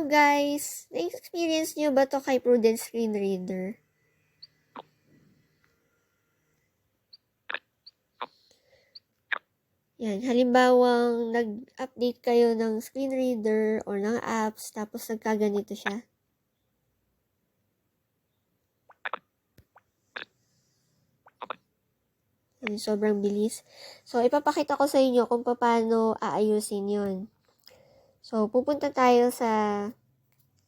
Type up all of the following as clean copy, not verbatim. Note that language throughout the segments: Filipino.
guys, na-experience nyo ba to kay Prudence Screen Reader? Yan, halimbawang nag-update kayo ng screen reader or ng apps, tapos nagkaganito siya. Yan, sobrang bilis. So, ipapakita ko sa inyo kung paano aayusin yon. So, pupunta tayo sa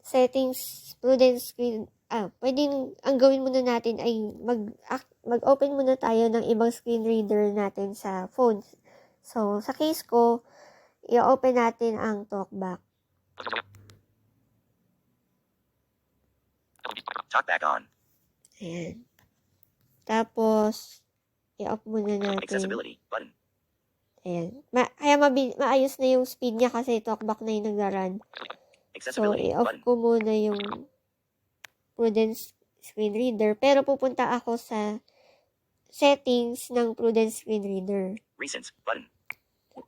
settings, Prudence Screen, pwedeng, ang gawin muna natin ay mag-open muna tayo ng ibang screen reader natin sa phone. So, sa case ko, i-open natin ang TalkBack. TalkBack on. Ayan. Tapos, i-off muna natin. Accessibility button. Ayan. Kaya maayos na yung speed niya kasi TalkBack na yung nagra-run. So, i-off ko muna yung Prudence Screen Reader. Pero pupunta ako sa settings ng Prudence Screen Reader. Recents button.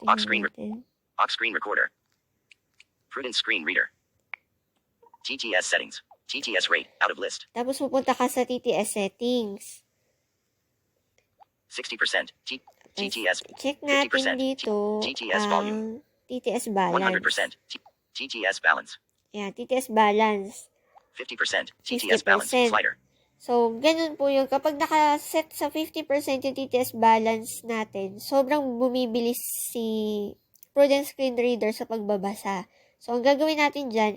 Lock screen recorder. Prudence Screen Reader. TTS settings. TTS rate out of list. Tapos pupunta ka sa TTS settings. 60%. TTS. Check natin dito TTS volume. TTS balance. 100%. TTS balance. Yeah, TTS balance. 50%. TTS balance slider. So, ganun po yun. Kapag nakaset sa 50% yung TTS balance natin, sobrang bumibilis si Prudence Screen Reader sa pagbabasa. So, ang gagawin natin dyan,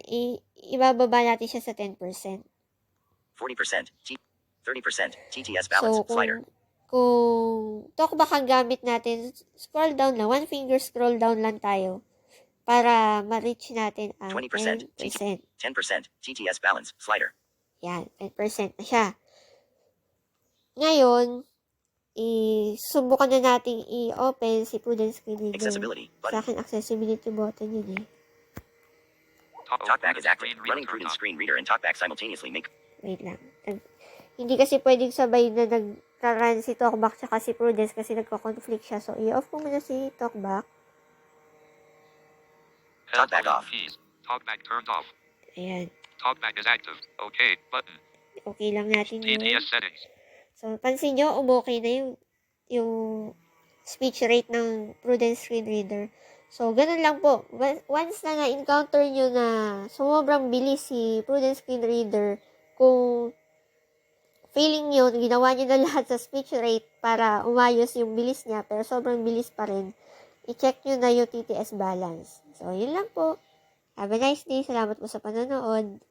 ibababa natin siya sa 10%. 40%. 30%. TTS balance slider. Kung TalkBack ang gamit natin, scroll down lang. One finger scroll down lang tayo para ma-reach natin ang 20%. 10%. TTS balance slider. Yan, 10% na siya. Ngayon, subukan na natin i-open si Prudence Screen Reader. Accessibility button. Sa akin, accessibility button yun eh. TalkBack is active. Running Prudence Screen Reader and TalkBack simultaneously make... Wait lang. Hindi kasi pwedeng sabay na nag-run si TalkBack tsaka si Prudence kasi nagko-conflict siya. So, i-off ko muna si TalkBack. TalkBack off. TalkBack turned off. Ayan. TalkBack is active. Okay button. Okay lang natin yun. TTS settings. So, pansin nyo, umokay na yung speech rate ng Prudence Screen Reader. So, ganun lang po. Once na na-encounter nyo na sobrang bilis si Prudence Screen Reader, kung feeling nyo, ginawa nyo na lahat sa speech rate para umayos yung bilis niya, pero sobrang bilis pa rin, i-check nyo na yung TTS balance. So, yun lang po. Have a nice day. Salamat po sa panonood.